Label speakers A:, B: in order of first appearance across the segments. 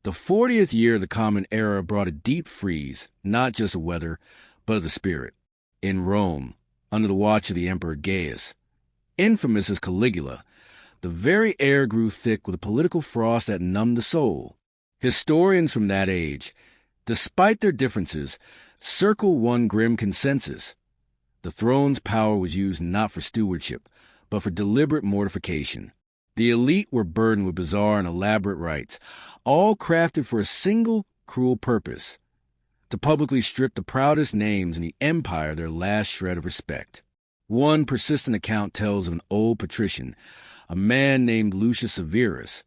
A: The 40th year of the Common Era brought a deep freeze, not just of weather, but of the spirit. In Rome, under the watch of the Emperor Gaius, infamous as Caligula, the very air grew thick with a political frost that numbed the soul. Historians from that age, despite their differences, circle one grim consensus. The throne's power was used not for stewardship, but for deliberate mortification. The elite were burdened with bizarre and elaborate rites, all crafted for a single cruel purpose: to publicly strip the proudest names in the empire of their last shred of respect. One persistent account tells of an old patrician, a man named Lucius Severus,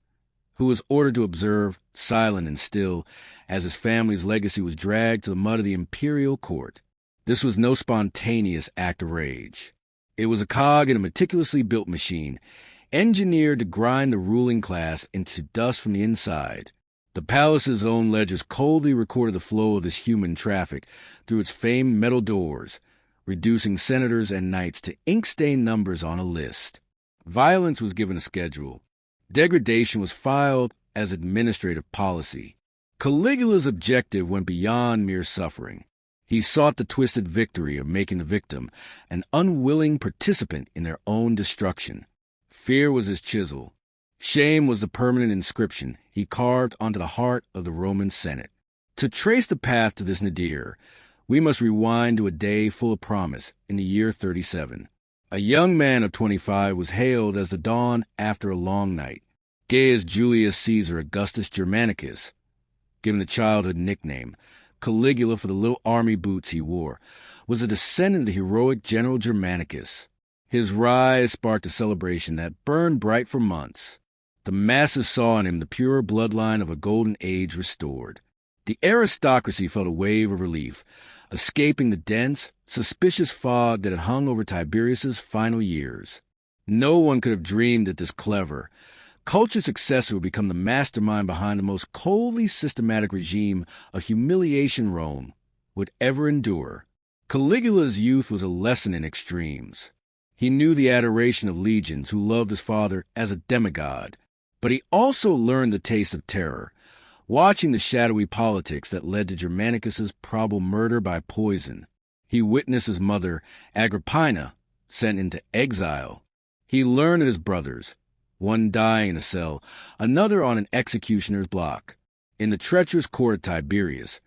A: who was ordered to observe, silent and still, as his family's legacy was dragged to the mud of the imperial court. This was no spontaneous act of rage. It was a cog in a meticulously built machine, engineered to grind the ruling class into dust from the inside. The palace's own ledgers coldly recorded the flow of this human traffic through its famed metal doors, reducing senators and knights to ink-stained numbers on a list. Violence was given a schedule. Degradation was filed as administrative policy. Caligula's objective went beyond mere suffering. He sought the twisted victory of making the victim an unwilling participant in their own destruction. Fear was his chisel. Shame was the permanent inscription he carved onto the heart of the Roman Senate. To trace the path to this nadir, we must rewind to a day full of promise in the year 37. A young man of 25 was hailed as the dawn after a long night. Gaius Julius Caesar Augustus Germanicus, given a childhood nickname, Caligula for the little army boots he wore, was a descendant of the heroic General Germanicus. His rise sparked a celebration that burned bright for months. The masses saw in him the pure bloodline of a golden age restored. The aristocracy felt a wave of relief, escaping the dense, suspicious fog that had hung over Tiberius's final years. No one could have dreamed that this clever, cultured successor would become the mastermind behind the most coldly systematic regime of humiliation Rome would ever endure. Caligula's youth was a lesson in extremes. He knew the adoration of legions who loved his father as a demigod, but he also learned the taste of terror, watching the shadowy politics that led to Germanicus's probable murder by poison. He witnessed his mother, Agrippina, sent into exile. He learned of his brothers, one dying in a cell, another on an executioner's block. In the treacherous court of Tiberius,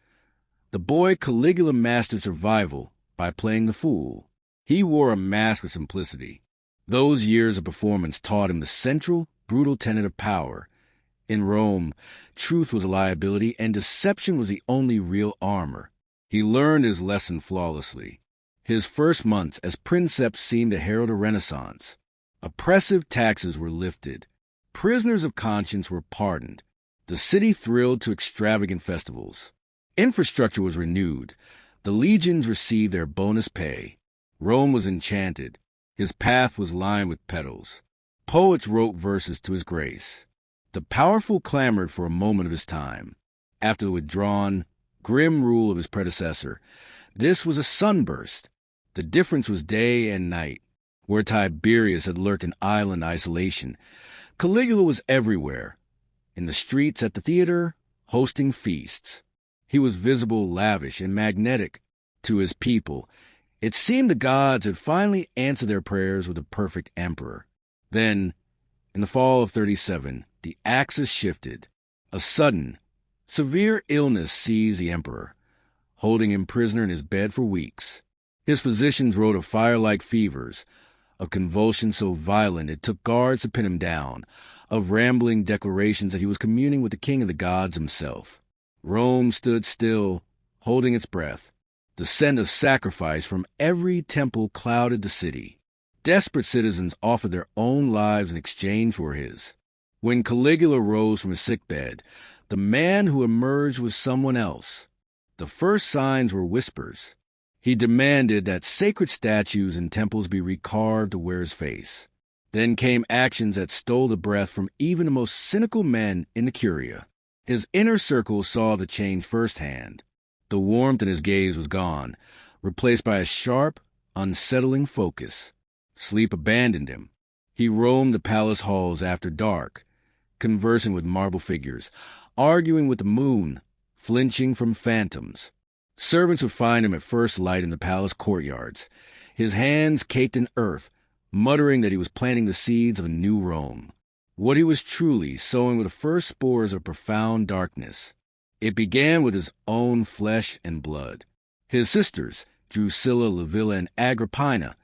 A: the boy Caligula mastered survival by playing the fool. He wore a mask of simplicity. Those years of performance taught him the central, brutal tenet of power. In Rome, truth was a liability, and deception was the only real armor. He learned his lesson flawlessly. His first months as princeps seemed to herald a renaissance. Oppressive taxes were lifted. Prisoners of conscience were pardoned. The city thrilled to extravagant festivals. Infrastructure was renewed. The legions received their bonus pay. Rome was enchanted. His path was lined with petals. Poets wrote verses to his grace. The powerful clamored for a moment of his time. After the withdrawn, grim rule of his predecessor, this was a sunburst. The difference was day and night. Where Tiberius had lurked in island isolation, Caligula was everywhere. In the streets, at the theater, hosting feasts. He was visible, lavish, and magnetic to his people. It seemed the gods had finally answered their prayers with a perfect emperor. Then, in the fall of 37, the axis shifted. A sudden, severe illness seized the emperor, holding him prisoner in his bed for weeks. His physicians wrote of fire-like fevers, of convulsions so violent it took guards to pin him down, of rambling declarations that he was communing with the king of the gods himself. Rome stood still, holding its breath. The scent of sacrifice from every temple clouded the city. Desperate citizens offered their own lives in exchange for his. When Caligula rose from his sickbed, the man who emerged was someone else. The first signs were whispers. He demanded that sacred statues and temples be recarved to wear his face. Then came actions that stole the breath from even the most cynical men in the Curia. His inner circle saw the change firsthand. The warmth in his gaze was gone, replaced by a sharp, unsettling focus. Sleep abandoned him. He roamed the palace halls after dark, conversing with marble figures, arguing with the moon, flinching from phantoms. Servants would find him at first light in the palace courtyards, his hands caked in earth, muttering that he was planting the seeds of a new Rome. What he was truly sowing were the first spores of profound darkness. It began with his own flesh and blood. His sisters, Drusilla, Livilla, and Agrippina,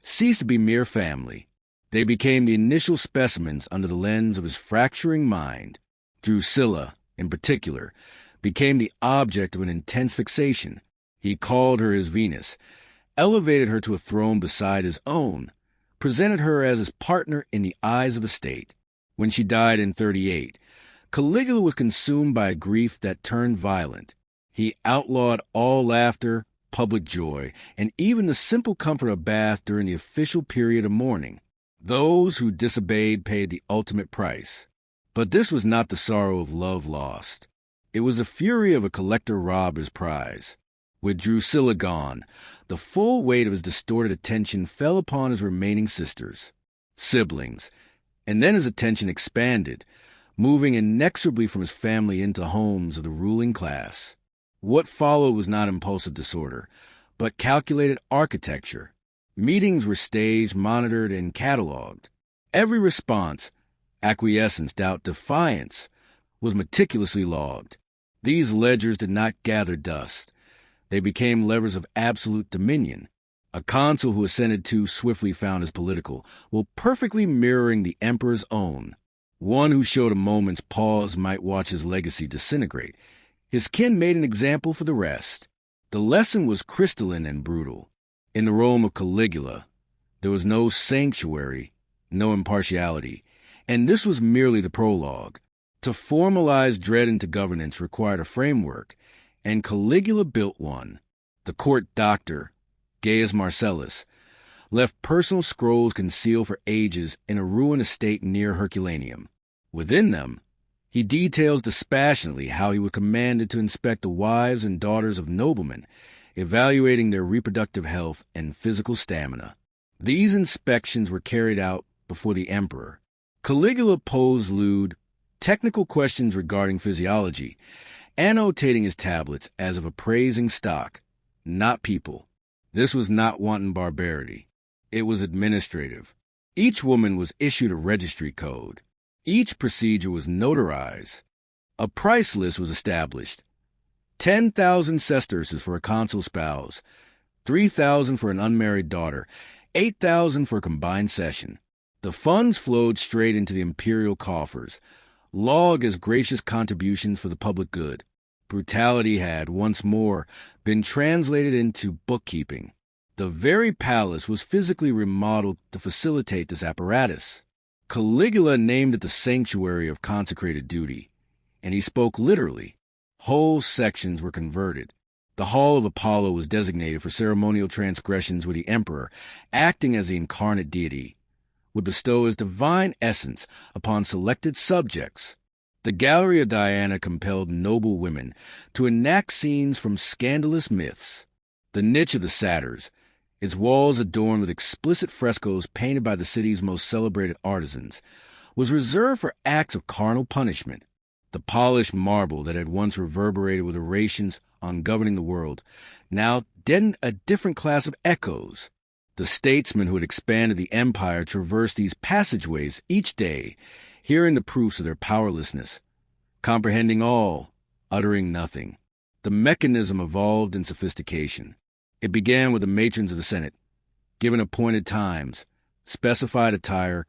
A: ceased to be mere family. They became the initial specimens under the lens of his fracturing mind. Drusilla, in particular, became the object of an intense fixation. He called her his Venus, elevated her to a throne beside his own, presented her as his partner in the eyes of the state. When she died in 38, Caligula was consumed by a grief that turned violent. He outlawed all laughter, public joy, and even the simple comfort of a bath during the official period of mourning. Those who disobeyed paid the ultimate price. But this was not the sorrow of love lost. It was the fury of a collector robbed his prize. With Drusilla gone, the full weight of his distorted attention fell upon his remaining sisters, siblings, and then his attention expanded, moving inexorably from his family into the homes of the ruling class. What followed was not impulsive disorder, but calculated architecture. Meetings were staged, monitored, and catalogued. Every response, acquiescence, doubt, defiance, was meticulously logged. These ledgers did not gather dust. They became levers of absolute dominion. A consul who ascended too swiftly found his political, while perfectly mirroring the emperor's own. One who showed a moment's pause might watch his legacy disintegrate. His kin made an example for the rest. The lesson was crystalline and brutal. In the Rome of Caligula, there was no sanctuary, no impartiality, and this was merely the prologue. To formalize dread into governance required a framework, and Caligula built one. The court doctor, Gaius Marcellus, left personal scrolls concealed for ages in a ruined estate near Herculaneum. Within them, he details dispassionately how he was commanded to inspect the wives and daughters of noblemen, evaluating their reproductive health and physical stamina. These inspections were carried out before the emperor. Caligula posed lewd, technical questions regarding physiology, annotating his tablets as of appraising stock, not people. This was not wanton barbarity. It was administrative. Each woman was issued a registry code. Each procedure was notarized. A price list was established. 10,000 sesterces for a consul spouse, 3,000 for an unmarried daughter, 8,000 for a combined session. The funds flowed straight into the imperial coffers, log as gracious contributions for the public good. Brutality had, once more, been translated into bookkeeping. The very palace was physically remodeled to facilitate this apparatus. Caligula named it the sanctuary of consecrated duty, and he spoke literally. Whole sections were converted. The Hall of Apollo was designated for ceremonial transgressions where the emperor, acting as the incarnate deity, would bestow his divine essence upon selected subjects. The Gallery of Diana compelled noble women to enact scenes from scandalous myths. The niche of the satyrs, its walls adorned with explicit frescoes painted by the city's most celebrated artisans, was reserved for acts of carnal punishment. The polished marble that had once reverberated with orations on governing the world now deadened a different class of echoes. The statesmen who had expanded the empire traversed these passageways each day, hearing the proofs of their powerlessness, comprehending all, uttering nothing. The mechanism evolved in sophistication. It began with the matrons of the Senate, given appointed times, specified attire,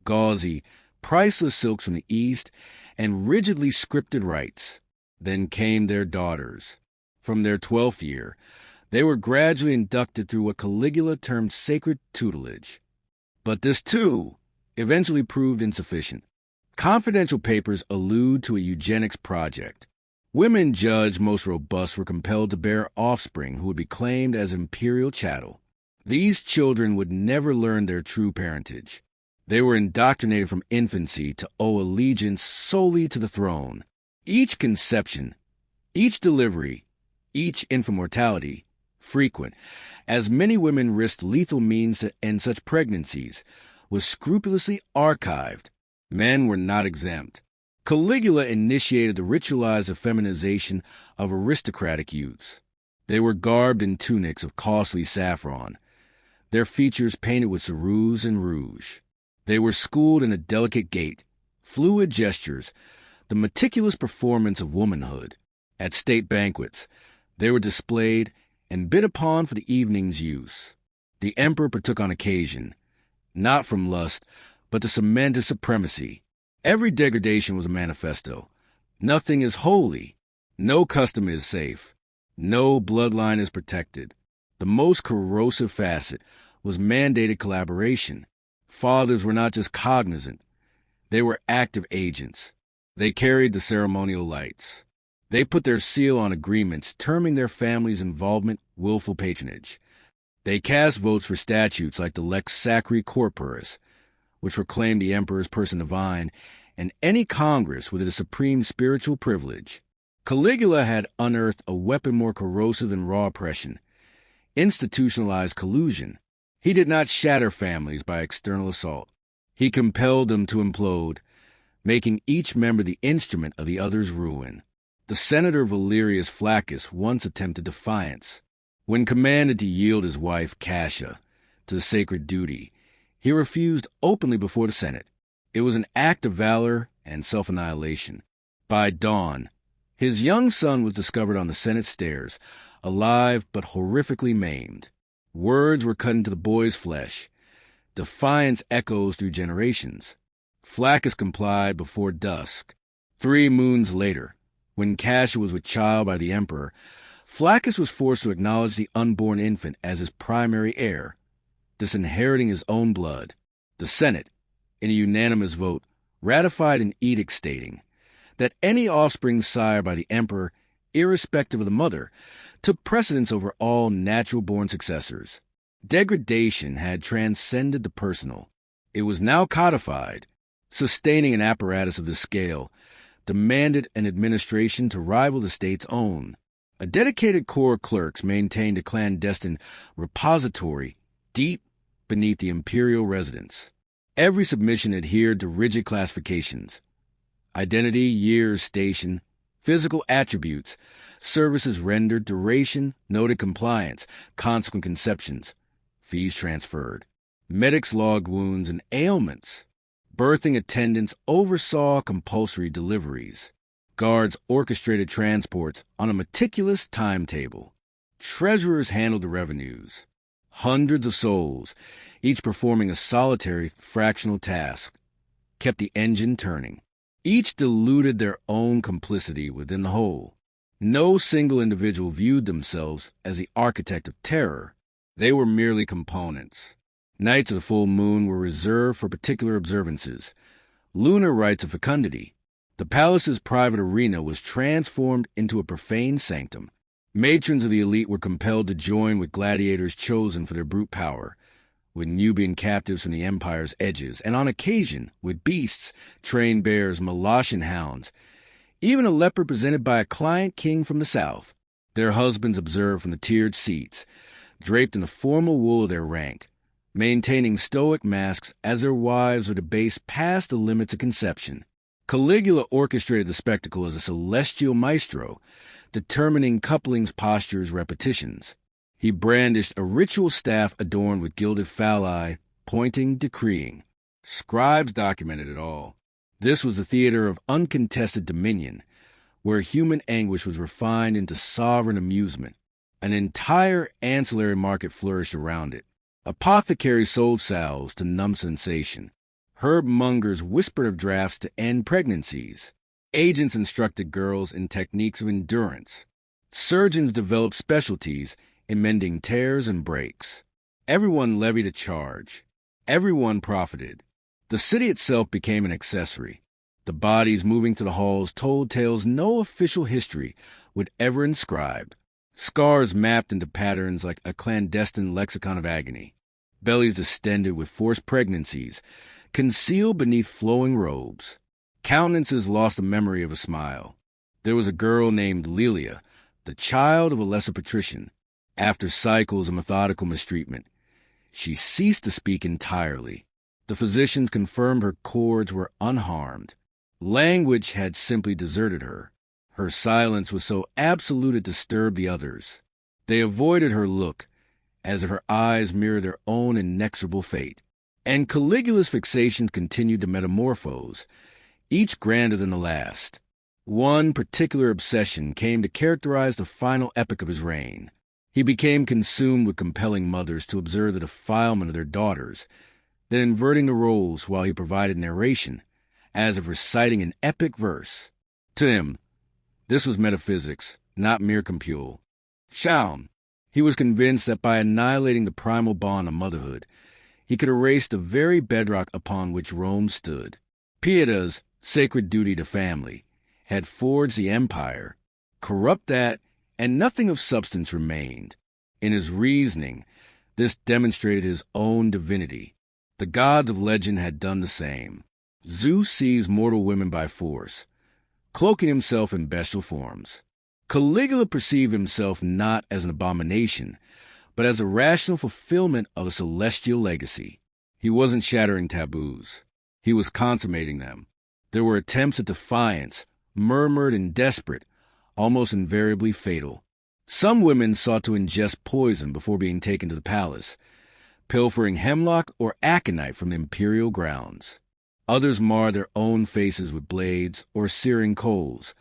A: gauzy, priceless silks from the East, and rigidly scripted rites. Then came their daughters. From their 12th year, they were gradually inducted through what Caligula termed sacred tutelage. But this, too, eventually proved insufficient. Confidential papers allude to a eugenics project. Women judged most robust were compelled to bear offspring who would be claimed as imperial chattel. These children would never learn their true parentage. They were indoctrinated from infancy to owe allegiance solely to the throne. Each conception, each delivery, each infant mortality, frequent, as many women risked lethal means to end such pregnancies, was scrupulously archived. Men were not exempt. Caligula initiated the ritualized effeminization of aristocratic youths. They were garbed in tunics of costly saffron, their features painted with ceruse and rouge. They were schooled in a delicate gait, fluid gestures, the meticulous performance of womanhood. At state banquets, they were displayed and bid upon for the evening's use. The emperor partook on occasion, not from lust, but to cement his supremacy. Every degradation was a manifesto. Nothing is holy. No custom is safe. No bloodline is protected. The most corrosive facet was mandated collaboration. Fathers were not just cognizant. They were active agents. They carried the ceremonial lights. They put their seal on agreements, terming their family's involvement willful patronage. They cast votes for statutes like the Lex Sacri Corporis, which proclaimed the emperor's person divine, and any congress with a supreme spiritual privilege. Caligula had unearthed a weapon more corrosive than raw oppression: institutionalized collusion. He did not shatter families by external assault. He compelled them to implode, making each member the instrument of the other's ruin. The senator Valerius Flaccus once attempted defiance. When commanded to yield his wife, Cassia, to the sacred duty, he refused openly before the Senate. It was an act of valor and self-annihilation. By dawn, his young son was discovered on the Senate stairs, alive but horrifically maimed. Words were cut into the boy's flesh. Defiance echoes through generations. Flaccus complied before dusk. 3 moons later, when Cassia was with child by the emperor, Flaccus was forced to acknowledge the unborn infant as his primary heir, disinheriting his own blood. The Senate, in a unanimous vote, ratified an edict stating that any offspring sired by the emperor, irrespective of the mother, took precedence over all natural-born successors. Degradation had transcended the personal. It was now codified. Sustaining an apparatus of this scale demanded an administration to rival the state's own. A dedicated corps of clerks maintained a clandestine repository deep beneath the imperial residence. Every submission adhered to rigid classifications: identity, years, station, physical attributes, services rendered, duration, noted compliance, consequent conceptions, fees transferred. Medics logged wounds and ailments. Birthing attendants oversaw compulsory deliveries. Guards orchestrated transports on a meticulous timetable. Treasurers handled the revenues. Hundreds of souls, each performing a solitary fractional task, kept the engine turning. Each diluted their own complicity within the whole. No single individual viewed themselves as the architect of terror. They were merely components. Nights of the full moon were reserved for particular observances. Lunar rites of fecundity. The palace's private arena was transformed into a profane sanctum. Matrons of the elite were compelled to join with gladiators chosen for their brute power, with Nubian captives from the empire's edges, and on occasion with beasts, trained bears, Molossian hounds, even a leopard presented by a client king from the south. Their husbands observed from the tiered seats, draped in the formal wool of their rank, maintaining stoic masks as their wives were debased past the limits of conception. Caligula orchestrated the spectacle as a celestial maestro, determining couplings, postures, repetitions. He brandished a ritual staff adorned with gilded phalli, pointing, decreeing. Scribes documented it all. This was a theater of uncontested dominion, where human anguish was refined into sovereign amusement. An entire ancillary market flourished around it. Apothecaries sold salves to numb sensation. Herb mongers whispered of drafts to end pregnancies. Agents instructed girls in techniques of endurance. Surgeons developed specialties in mending tears and breaks. Everyone levied a charge. Everyone profited. The city itself became an accessory. The bodies moving through the halls told tales no official history would ever inscribe. Scars mapped into patterns like a clandestine lexicon of agony. Bellies distended with forced pregnancies, concealed beneath flowing robes. Countenances lost the memory of a smile. There was a girl named Lelia, the child of a lesser patrician. After cycles of methodical mistreatment, she ceased to speak entirely. The physicians confirmed her cords were unharmed. Language had simply deserted her. Her silence was so absolute it disturbed the others. They avoided her look, as if her eyes mirrored their own inexorable fate. And Caligula's fixations continued to metamorphose, each grander than the last. One particular obsession came to characterize the final epoch of his reign. He became consumed with compelling mothers to observe the defilement of their daughters, then inverting the roles while he provided narration, as if reciting an epic verse. To him, this was metaphysics, not mere compule. Shaun, he was convinced that by annihilating the primal bond of motherhood, he could erase the very bedrock upon which Rome stood. Pieda's sacred duty to family had forged the empire. Corrupt that, and nothing of substance remained. In his reasoning, this demonstrated his own divinity. The gods of legend had done the same. Zeus seized mortal women by force, cloaking himself in bestial forms. Caligula perceived himself not as an abomination, but as a rational fulfillment of a celestial legacy. He wasn't shattering taboos. He was consummating them. There were attempts at defiance, murmured and desperate, almost invariably fatal. Some women sought to ingest poison before being taken to the palace, pilfering hemlock or aconite from the imperial grounds. Others marred their own faces with blades or searing coals,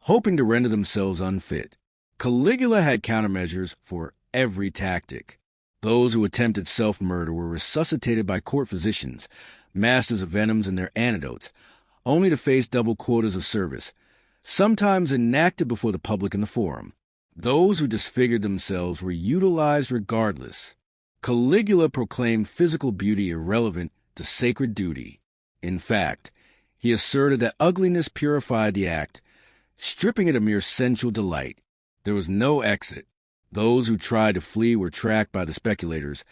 A: hoping to render themselves unfit. Caligula had countermeasures for every tactic. Those who attempted self-murder were resuscitated by court physicians, masters of venoms and their antidotes, only to face double quotas of service, sometimes enacted before the public in the forum. Those who disfigured themselves were utilized regardless. Caligula proclaimed physical beauty irrelevant to sacred duty. In fact, he asserted that ugliness purified the act, stripping it of mere sensual delight. There was no exit. Those who tried to flee were tracked by the speculators,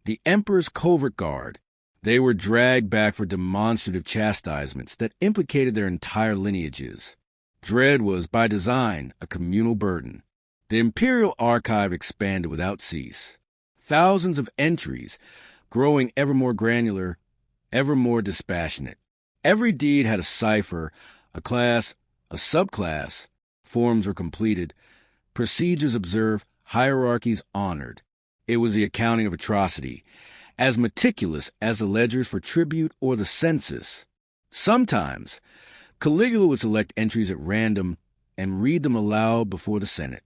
A: the emperor's covert guard. They were dragged back for demonstrative chastisements that implicated their entire lineages. Dread was, by design, a communal burden. The imperial archive expanded without cease. Thousands of entries, growing ever more granular, ever more dispassionate. Every deed had a cipher, a class, a subclass. Forms were completed, procedures observed, hierarchies honored. It was the accounting of atrocity, as meticulous as the ledgers for tribute or the census. Sometimes, Caligula would select entries at random and read them aloud before the Senate.